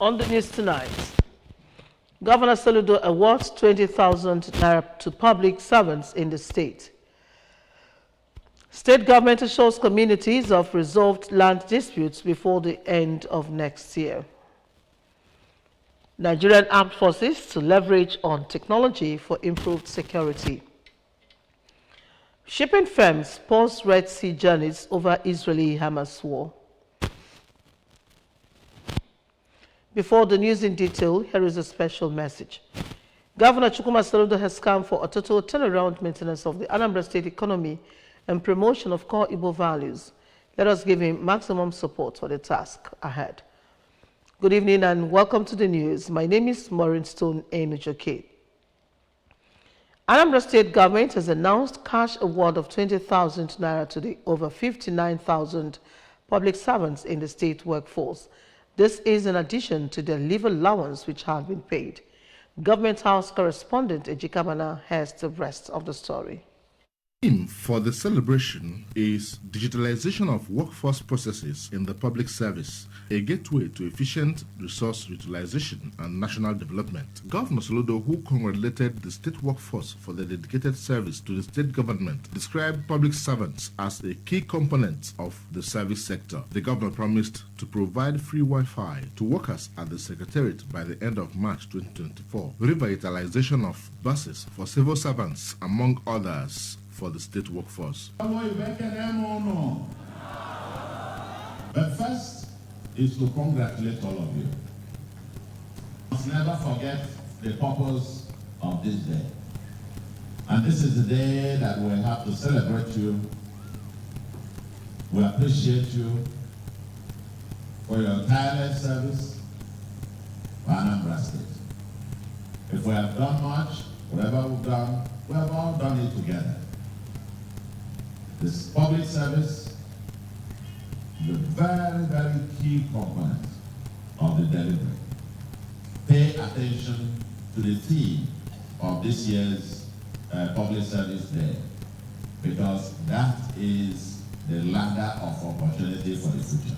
On the news tonight, Governor Soludo awards 20,000 naira to public servants in the state. State government assures communities of resolved land disputes before the end of next year. Nigerian Armed Forces to leverage on technology for improved security. Shipping firms pause Red Sea journeys over Israeli-Hamas war. Before the news in detail, here is a special message. Governor Chukwuma Soludo has come for a total turnaround maintenance of the Anambra State economy and promotion of core Igbo values. Let us give him maximum support for the task ahead. Good evening and welcome to the news. My name is Maureen Stone Enujoke. Anambra State government has announced cash award of 20,000 naira to the over 59,000 public servants in the state workforce. This is in addition to the leave allowance which had been paid. Government House correspondent Ejikamana has the rest of the story. The theme for the celebration is digitalization of workforce processes in the public service, a gateway to efficient resource utilization and national development. Governor Soludo, who congratulated the state workforce for their dedicated service to the state government, described public servants as a key component of the service sector. The governor promised to provide free Wi-Fi to workers at the Secretariat by the end of March 2024, revitalization of buses for civil servants, among others, for the state workforce. But first is to congratulate all of you. Must never forget the purpose of this day. And this is the day that we have to celebrate you. We appreciate you for your tireless service for Anambra State. If we have done much, whatever we've done, we have all done it together. This public service is a very, very key component of the delivery. Pay attention to the theme of this year's Public Service Day, because that is the ladder of opportunity for the future.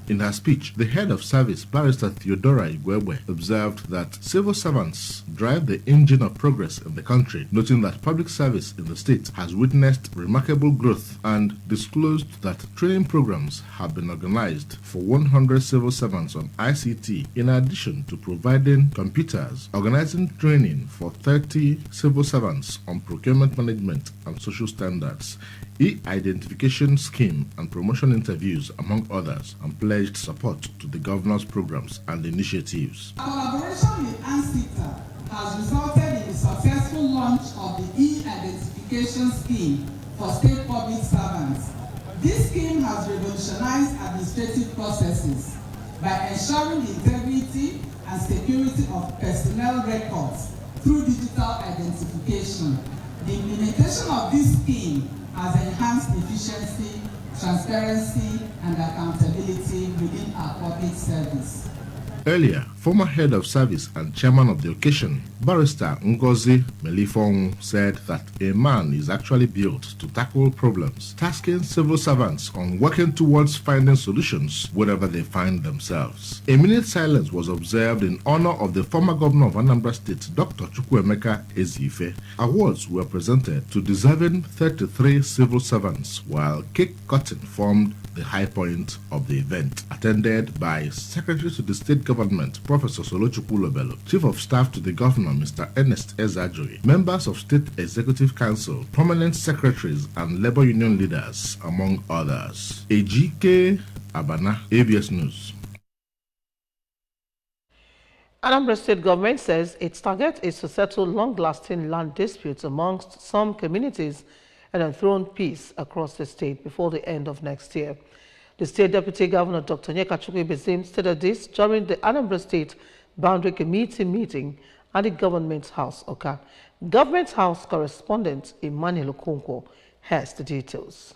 In her speech, the head of service, Barrister Theodora Igwebwe, observed that civil servants drive the engine of progress in the country, noting that public service in the state has witnessed remarkable growth, and disclosed that training programs have been organized for 100 civil servants on ICT, in addition to providing computers, organizing training for 30 civil servants on procurement management and social standards, e-identification scheme and promotion interviews, among others, and pledged support to the governor's programs and initiatives. Our collaboration with ANSITA has resulted in the successful launch of the e-identification scheme for state public servants. This scheme has revolutionized administrative processes by ensuring the integrity and security of personnel records through digital identification. The implementation of this scheme has enhanced efficiency, transparency, and accountability within our public service. Earlier, former head of service and chairman of the occasion, Barrister Ngozi Melifong, said that a man is actually built to tackle problems, tasking civil servants on working towards finding solutions wherever they find themselves. A minute silence was observed in honor of the former governor of Anambra State, Dr. Chukwuemeka Ezife. Awards were presented to deserving 33 civil servants, while cake cutting formed the high point of the event, attended by Secretary to the State Government, Professor Solochukwu Lobelo, Chief of Staff to the Governor, Mr. Ernest Ezajoy, members of State Executive Council, prominent secretaries, and labor union leaders, among others. Ejike Abana, ABS News. Anambra State government says its target is to settle long-lasting land disputes amongst some communities and enthrone peace across the state before the end of next year. The State Deputy Governor, Dr. Nyeka Chukwuibezim, stated this during the Anambra State Boundary Committee meeting at the Government House, Oka. Government House correspondent Emmanuel Okonkwo has the details.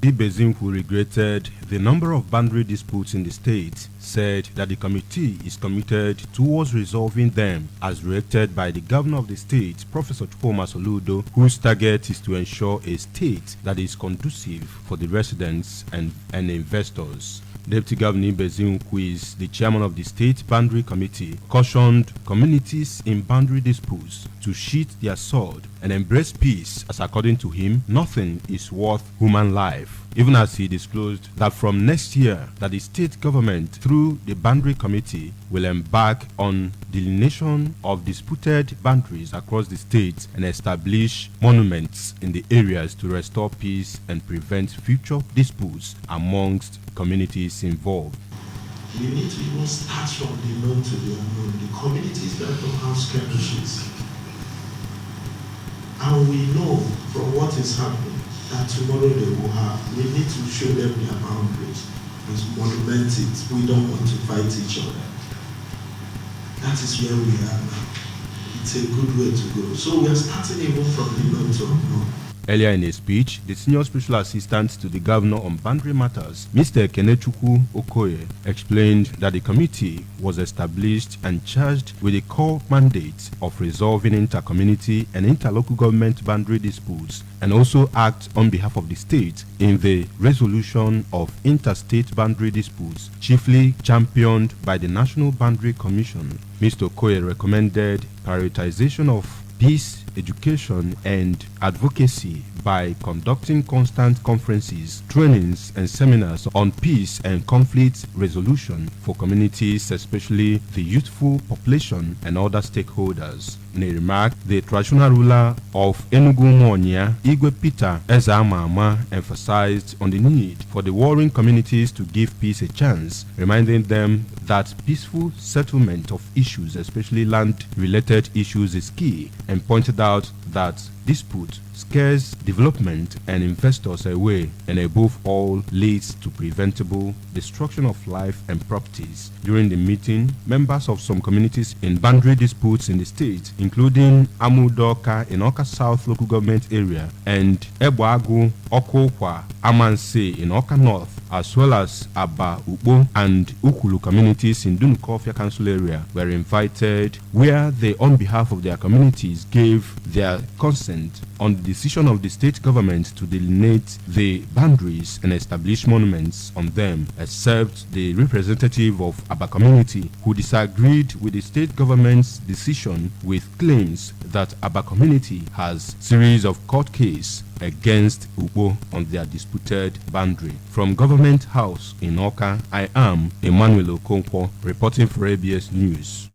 Bezim, who regretted the number of boundary disputes in the state, said that the committee is committed towards resolving them, as directed by the governor of the state, Professor Chukwuma Soludo, whose target is to ensure a state that is conducive for the residents and investors. Deputy Governor Bezin, who is the chairman of the State Boundary Committee, cautioned communities in boundary disputes to sheath their sword and embrace peace, as according to him, nothing is worth human life. Even as he disclosed that from next year that the state government through the boundary committee will embark on delineation of disputed boundaries across the state and establish monuments in the areas to restore peace and prevent future disputes amongst communities involved. We need to even start from the known to the unknown. The communities that don't have skirmishes. And we know from what is happening that tomorrow they will have. We need to show them their boundaries and monument it. We don't want to fight each other. That is where we are now. It's a good way to go. So we are starting even from the known to unknown. Earlier in a speech, the senior special assistant to the governor on boundary matters, Mr. Kenechukwu Okoye, explained that the committee was established and charged with the core mandate of resolving inter-community and interlocal government boundary disputes and also act on behalf of the state in the resolution of interstate boundary disputes, chiefly championed by the National Boundary Commission. Mr. Okoye recommended prioritization of peace, education, and advocacy by conducting constant conferences, trainings, and seminars on peace and conflict resolution for communities, especially the youthful population and other stakeholders. In a remark, the traditional ruler of Enugu Monia, Igwe Peter Ezamama, emphasized on the need for the warring communities to give peace a chance, reminding them that peaceful settlement of issues, especially land-related issues, is key, and pointed out that dispute scares development and investors away and above all leads to preventable destruction of life and properties. During the meeting, members of some communities in boundary disputes in the state, including Amudoka in Oka South local government area and Ebuagu, Okokwa, Amanse in Oka North, as well as Aba, Ubo, and Ukulu communities in Dunukofia Council area were invited, where they, on behalf of their communities, gave their consent on the decision of the state government to delineate the boundaries and establish monuments on them, except the representative of Aba community, who disagreed with the state government's decision with claims that Aba community has series of court cases against Ubo on their disputed boundary. From Government House in Oka, I am Emmanuel Okonkwo, reporting for ABS News.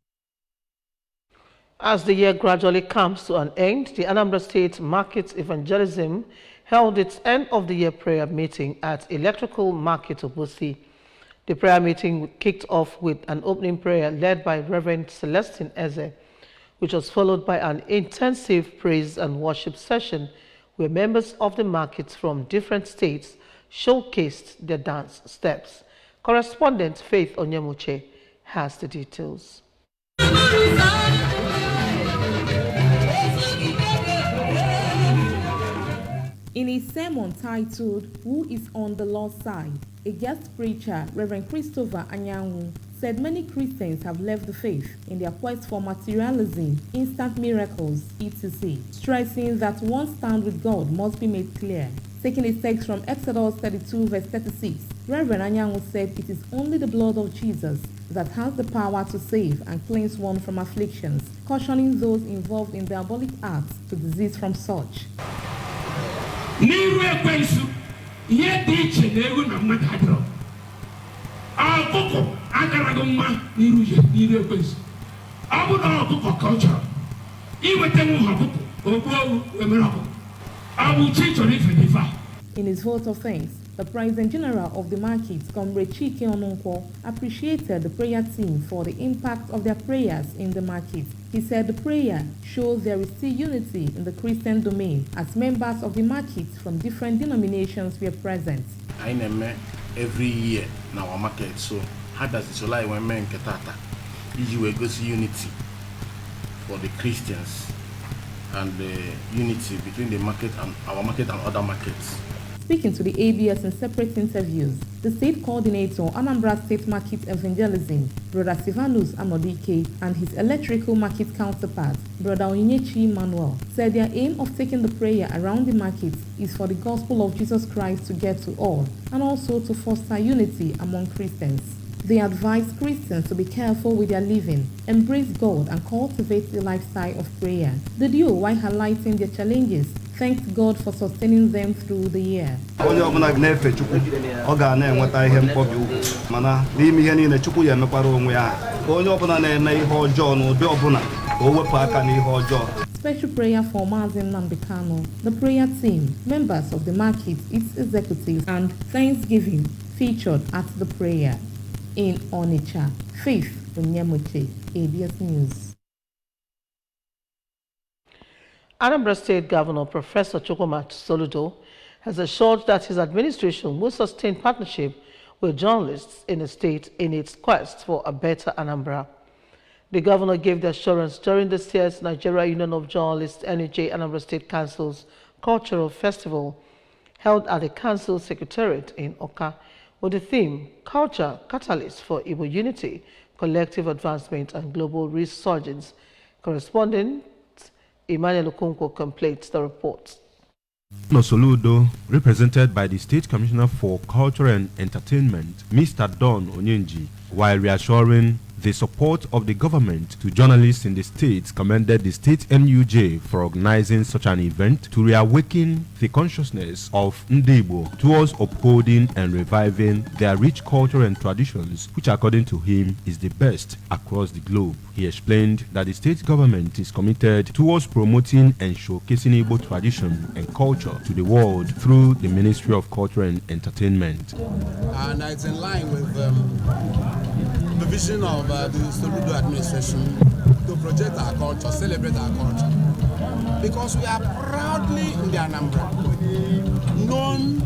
As the year gradually comes to an end, the Anambra State Market Evangelism held its end-of-the-year prayer meeting at Electrical Market Obosi. The prayer meeting kicked off with an opening prayer led by Reverend Celestine Eze, which was followed by an intensive praise and worship session where members of the markets from different states showcased their dance steps. Correspondent Faith Onyemuche has the details. In a sermon titled, "Who is on the Lord's Side?", a guest preacher, Reverend Christopher Anyanwu, said many Christians have left the faith in their quest for materialism, instant miracles, etc., stressing that one's stand with God must be made clear. Taking a text from Exodus 32 verse 36, Reverend Anyanwu said it is only the blood of Jesus that has the power to save and cleanse one from afflictions, cautioning those involved in diabolic acts to desist from such. In his vote of thanks, the President General of the market, Comrade Chike Onunkwo, appreciated the prayer team for the impact of their prayers in the market. He said the prayer shows there is still unity in the Christian domain as members of the market from different denominations were present. I know every year in our market, so how does it July when men ketata? You go see unity for the Christians and the unity between the market and our market and other markets. Speaking to the ABS in separate interviews, The state coordinator, Anambra State Market Evangelism, Brother Sivanus Amodike, and his electrical market counterpart, Brother Onyechi Manuel, said their aim of taking the prayer around the market is for the gospel of Jesus Christ to get to all, and also to foster unity among Christians. They advise Christians to be careful with their living, embrace God, and cultivate the lifestyle of prayer. The duo, while highlighting their challenges, thanked God for sustaining them through the year. Onye ọbụla na-efe Chukwu ọ ga na-enweta ihe mkpọbi ugwu mana n'ime ihe niile Chukwu ya emekwara onwe ya ka onye ọbụla na-eme ihe ọjọọ n'ụdị ọbụla ka o wepụ aka n'ihe ọjọọ. Special prayer for Mazin Nambikano, the prayer team, members of the market, its executives, and Thanksgiving featured at the prayer. In Onitsha, Faith Onyemuche, ABS News. Anambra State Governor Professor Chukwuma Soludo has assured that his administration will sustain partnership with journalists in the state in its quest for a better Anambra. The governor gave the assurance during this year's Nigeria Union of Journalists NUJ Anambra State Council's Cultural Festival held at the Council Secretariat in Oka, with the theme, Culture, Catalyst for Igbo Unity, Collective Advancement and Global Resurgence. Correspondent Emmanuel Okonkwo completes the report. Soludo, represented by the State Commissioner for Culture and Entertainment, Mr. Don Onyenji, while reassuring the support of the government to journalists in the state, commended the state NUJ for organizing such an event to reawaken the consciousness of Ndebo towards upholding and reviving their rich culture and traditions, which according to him is the best across the globe. He explained that the state government is committed towards promoting and showcasing Igbo tradition and culture to the world through the Ministry of Culture and Entertainment. And it's in line with the vision of the Soludo administration to project our culture, celebrate our culture. Because we are proudly in the Anambra, known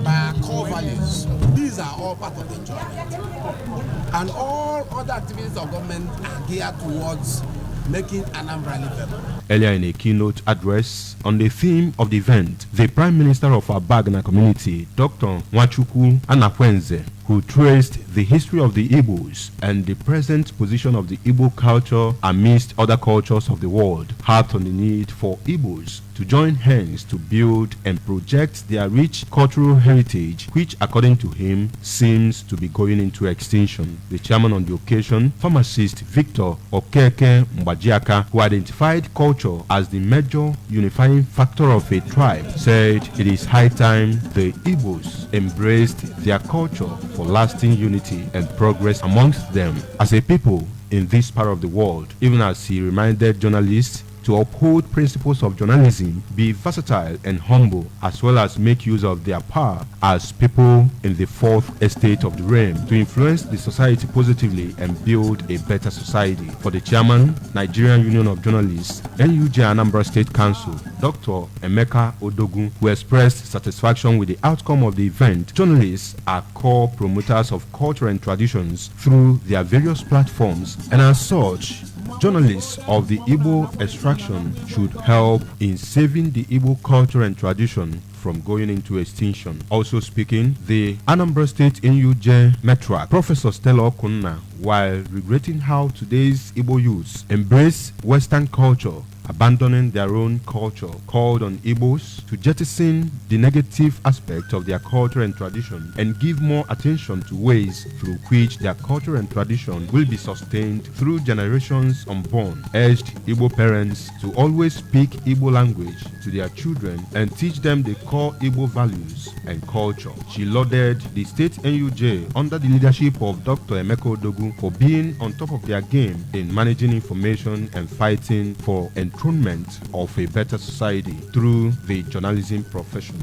by our core values. These are all part of the enjoyment. And all other activities of government are geared towards making Anambra livable. Earlier in a keynote address on the theme of the event, the Prime Minister of Abagana community, Dr. Nwachukwu Anakwenze, who traced the history of the Igbos and the present position of the Igbo culture amidst other cultures of the world, harped on the need for Igbos to join hands to build and project their rich cultural heritage, which according to him seems to be going into extinction. The chairman on the occasion, pharmacist Victor Okeke Mbajiaka, who identified culture as the major unifying factor of a tribe, said it is high time the Igbos embraced their culture for lasting unity and progress amongst them as a people in this part of the world, even as he reminded journalists to uphold principles of journalism, be versatile and humble, as well as make use of their power as people in the fourth estate of the realm to influence the society positively and build a better society. For the chairman, Nigerian Union of Journalists, NUJ Anambra State Council, Dr. Emeka Odogun, who expressed satisfaction with the outcome of the event, journalists are core promoters of culture and traditions through their various platforms, and as such, journalists of the Igbo extraction should help in saving the Igbo culture and tradition from going into extinction. Also speaking, the Anambra State NUJ Metrak, Professor Stella Okunna, while regretting how today's Igbo youths embrace Western culture, abandoning their own culture, called on Igbos to jettison the negative aspect of their culture and tradition and give more attention to ways through which their culture and tradition will be sustained through generations unborn. Urged Igbo parents to always speak Igbo language to their children and teach them the core Igbo values and culture. She lauded the state NUJ under the leadership of Dr. Emeka Odogun for being on top of their game in managing information and fighting for enthronement of a better society through the journalism profession.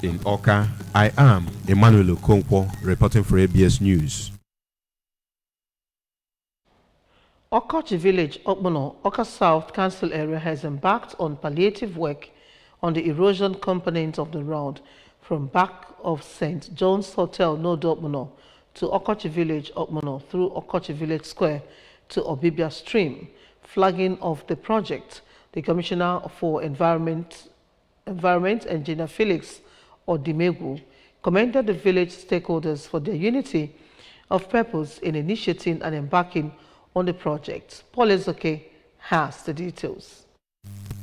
In Oka, I am Emmanuel Okonkwo reporting for ABS News. Okochi Village, Okmono, Oka South Council area has embarked on palliative work on the erosion component of the road from back of St. John's Hotel, Nodo Okmono, to Okochi Village, Okmono, through Okochi Village Square to Obibia Stream. Flagging of the project, the Commissioner for Environment Engineer Felix Odimegu, commended the village stakeholders for their unity of purpose in initiating and embarking on the project. Paul Ezoke has the details.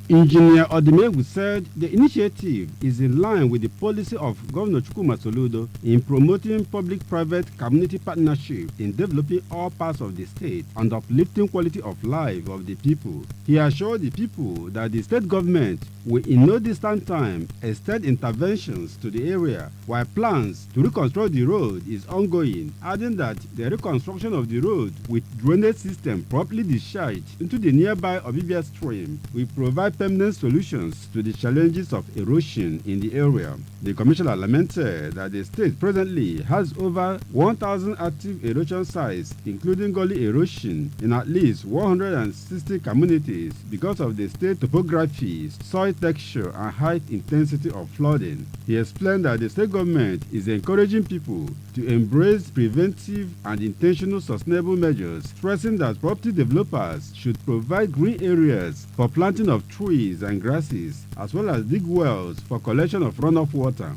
Engineer Odimegu said the initiative is in line with the policy of Governor Chukwuma Soludo in promoting public-private community partnership in developing all parts of the state and uplifting quality of life of the people. He assured the people that the state government will in no distant time extend interventions to the area while plans to reconstruct the road is ongoing, adding that the reconstruction of the road with drainage system properly discharged into the nearby Obibia stream will provide permanent solutions to the challenges of erosion in the area. The commissioner lamented that the state presently has over 1,000 active erosion sites, including gully erosion, in at least 160 communities because of the state topography, soil texture, and high intensity of flooding. He explained that the state government is encouraging people to embrace preventive and intentional sustainable measures, stressing that property developers should provide green areas for planting of trees and grasses, as well as dig wells for collection of runoff water.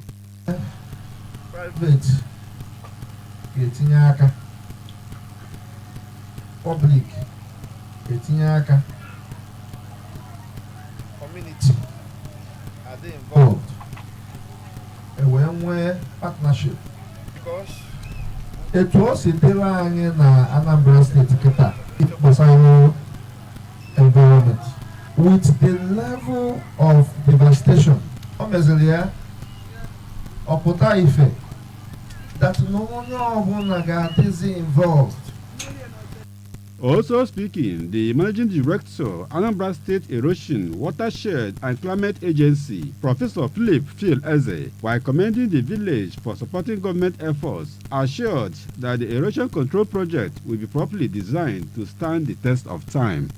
Private, Etinyaka, public, Etinyaka, community, are they involved? A one-way partnership. Because it was a in Anambra State Keta, it was our environment. With the level of devastation, Omezelia, Opota Ife, that no one is involved. Also speaking, the Managing Director, Anambra State Erosion, Watershed and Climate Agency, Professor Philip Phil Eze, while commending the village for supporting government efforts, assured that the erosion control project will be properly designed to stand the test of time.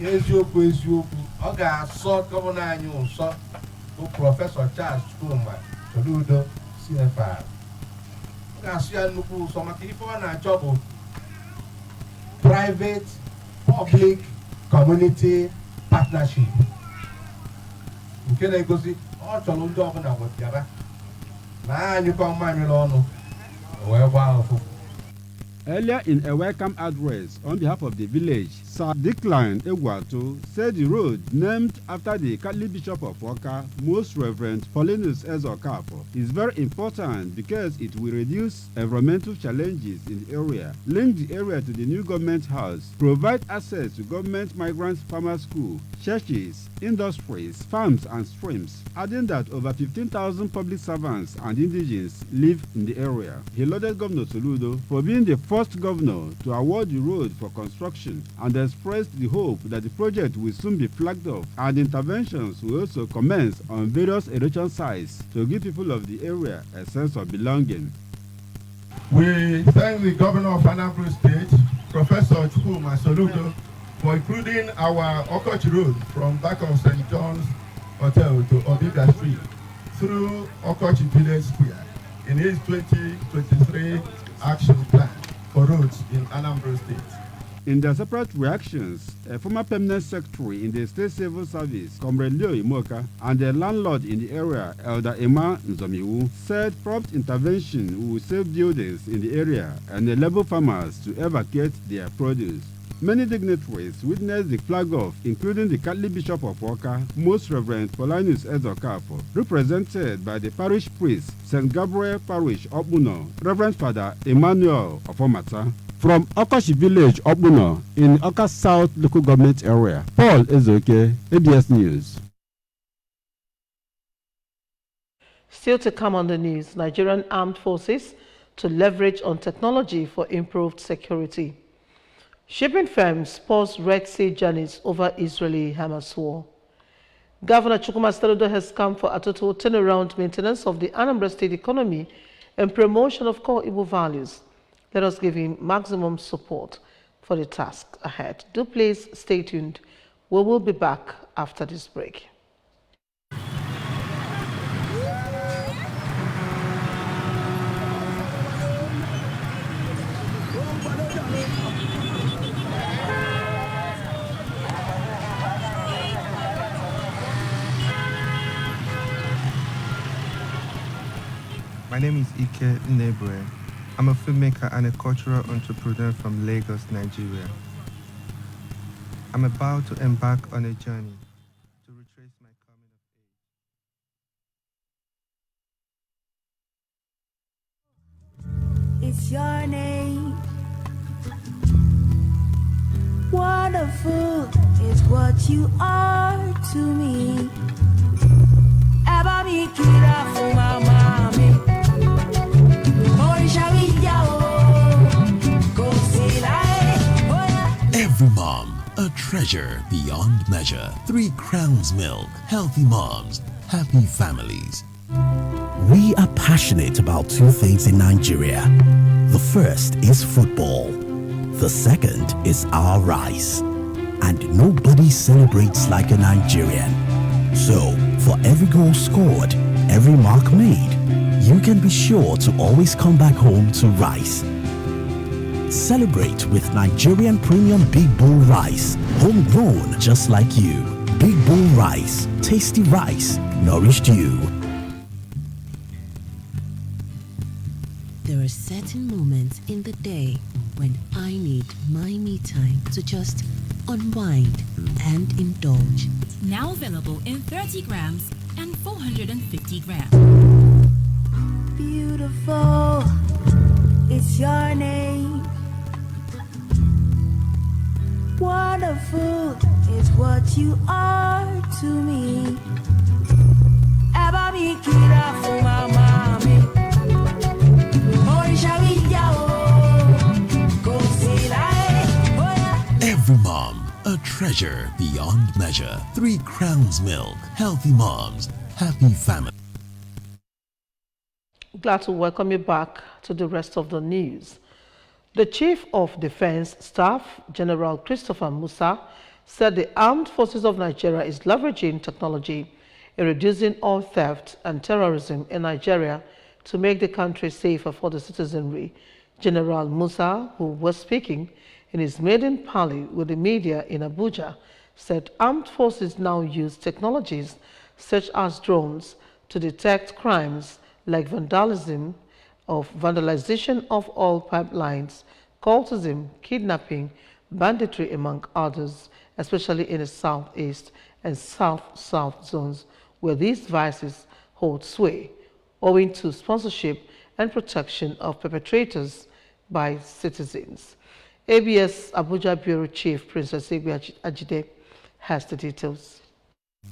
Eziokwu ọ ga-asọ gọvanọ anyị ụsọ bụ Prọfesọ Charles Chukwuma Soludo CFR. Ọ ga-asụ ya nnukwu ụsọ maka ife ọ na-achọ bụ private public community partnership. Nke na-egosi ọ chọrọ ndị ọbụla wetara na anyị kwa mmamịrị ọnụ wee gbaa ọfụfụ. Earlier in a welcome address on behalf of the village, Sir Declan Egwato said the road named after the Catholic Bishop of Awka, Most Reverend Paulinus Ezokafo, is very important because it will reduce environmental challenges in the area, link the area to the new government house, provide access to government migrant farmer school, churches, industries, farms and streams, adding that over 15,000 public servants and indigents live in the area. He lauded Governor Soludo for being the first governor to award the road for construction and expressed the hope that the project will soon be flagged off and interventions will also commence on various erosion sites to give people of the area a sense of belonging. We thank the governor of Anambra State, Professor Chukwuma Soludo, for including our Okochi Road from back of St. John's Hotel to Obibia Street through Okochi Village Square in his 2023 action plan for roads in Anambra State. In their separate reactions, a former permanent secretary in the State Civil Service, Comrade Leo Imoka, and the landlord in the area, Elder Emma Nzomiwu, said prompt intervention will save buildings in the area and enable farmers to evacuate their produce. Many dignitaries witnessed the flag-off, including the Catholic Bishop of Awka, Most Reverend Paulinus Ezokafo, represented by the parish priest, St. Gabriel Parish, Obuno, Reverend Father Emmanuel Ofomata. From Okochi Village, Obuno, in Awka South Local Government Area, Paul Ezoke, ABS News. Still to come on the news, Nigerian armed forces to leverage on technology for improved security. Shipping firms pause Red Sea journeys over Israeli-Hamas war. Governor Chukwuma Soludo has come for a total turnaround maintenance of the Anambra State economy and promotion of core Igbo values. Let us give him maximum support for the task ahead. Do please stay tuned. We will be back after this break. My name is Ike Nebue. I'm a filmmaker and a cultural entrepreneur from Lagos, Nigeria. I'm about to embark on a journey to retrace my coming of age. It's your name. Wonderful is what you are to me. Eba mi kira fún mama mi. Orisha mi ya o. Kò sí láé. Every mom, a treasure beyond measure. 3 Crowns Milk. Healthy moms, happy families. We are passionate about 2 things in Nigeria. The first is football. The second is our rice. And nobody celebrates like a Nigerian. So, for every goal scored, every mark made, you can be sure to always come back home to rice. Celebrate with Nigerian Premium Big Bull Rice, homegrown just like you. Big Bull Rice, tasty rice, nourished you. There are certain moments in the day when I need my me time to just unwind and indulge. Now available in 30 grams and 450 grams. Beautiful, it's your name. Wonderful is what you are to me. Eba mi kira fún mama mi. Orisha mi ya o. Kò sí láé. Every mom, a treasure beyond measure. 3 Crowns Milk. Healthy moms, happy families. Glad to welcome you back to the rest of the news. The Chief of Defense Staff, General Christopher Musa, said the Armed Forces of Nigeria is leveraging technology in reducing all theft and terrorism in Nigeria to make the country safer for the citizenry. General Musa, who was speaking in his maiden parley with the media in Abuja, said armed forces now use technologies such as drones to detect crimes like vandalization of oil pipelines, cultism, kidnapping, banditry, among others, especially in the southeast and south-south zones, where these vices hold sway, owing to sponsorship and protection of perpetrators by citizens. ABS Abuja Bureau Chief Princess Igwe Ajide has the details.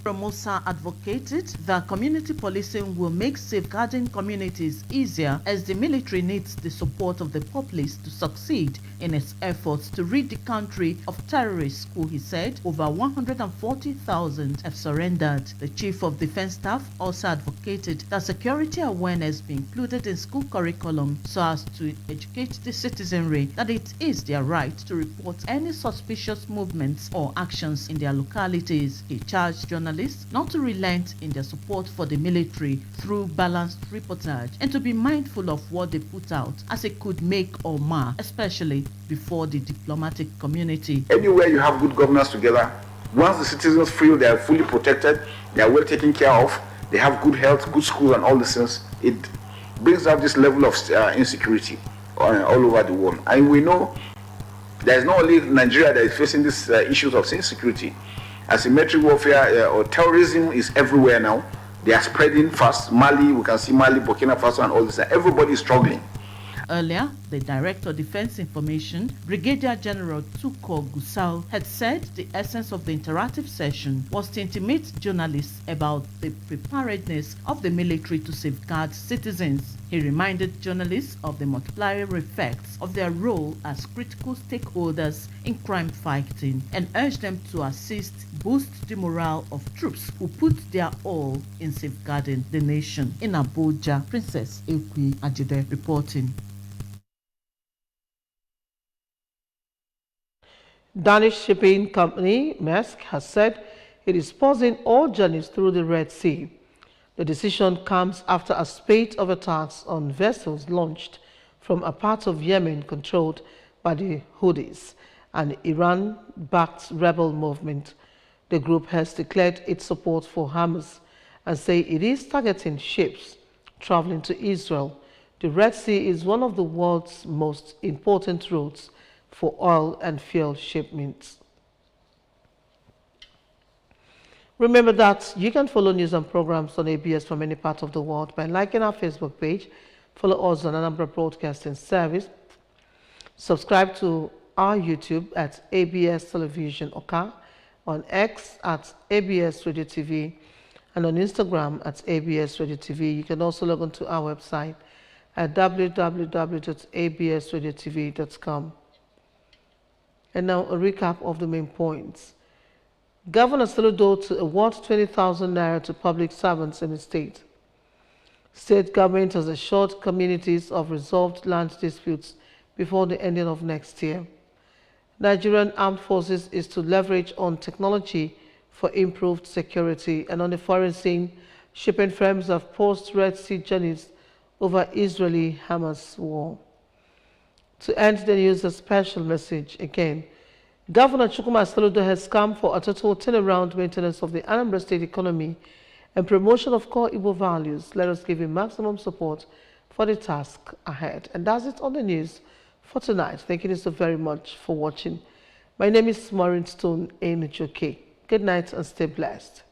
Musa advocated that community policing will make safeguarding communities easier as the military needs the support of the populace to succeed in its efforts to rid the country of terrorists who, he said, over 140,000 have surrendered. The Chief of Defense Staff also advocated that security awareness be included in school curriculum so as to educate the citizenry that it is their right to report any suspicious movements or actions in their localities. He charged journalists not to relent in their support for the military through balanced reportage and to be mindful of what they put out, as it could make or mar, especially before the diplomatic community. Anywhere you have good governance together, once the citizens feel they are fully protected, they are well taken care of, they have good health, good schools and all these things, it brings up this level of insecurity all over the world. And we know there is not only Nigeria that is facing these issues of insecurity. Asymmetric warfare or terrorism is everywhere now. They are spreading fast. Mali, we can see Mali, Burkina Faso and all this. Everybody is struggling. Earlier, the Director of Defense Information, Brigadier General Tuko Gusau, had said the essence of the interactive session was to intimate journalists about the preparedness of the military to safeguard citizens. He reminded journalists of the multiplier effects of their role as critical stakeholders in crime fighting and urged them to assist boost the morale of troops who put their all in safeguarding the nation. In Abuja, Princess Igwe Ajide reporting. Danish shipping company Maersk has said it is pausing all journeys through the Red Sea. The decision comes after a spate of attacks on vessels launched from a part of Yemen controlled by the Houthis, an Iran-backed rebel movement. The group has declared its support for Hamas and say it is targeting ships traveling to Israel. The Red Sea is one of the world's most important routes for oil and fuel shipments. Remember that you can follow news and programs on ABS from any part of the world by liking our Facebook page, follow us on Anambra Broadcasting Service, subscribe to our YouTube at ABS Television Oka, on X at ABS Radio TV, and on Instagram at ABS Radio TV. You can also log on to our website at www.absradiotv.com. And now a recap of the main points. Governor Soludo to award 20,000 naira to public servants in the state. State government has assured communities of resolved land disputes before the ending of next year. Nigerian Armed Forces is to leverage on technology for improved security. And on the foreign scene, shipping firms have paused Red Sea journeys over Israeli-Hamas war. To end the news, a special message again. Governor Chukwuma Soludo has come for a total turnaround maintenance of the Anambra State economy and promotion of core Igbo values. Let us give him maximum support for the task ahead. And that's it on the news for tonight. Thank you so very much for watching. My name is Maureen Stone Enujoke. Good night and stay blessed.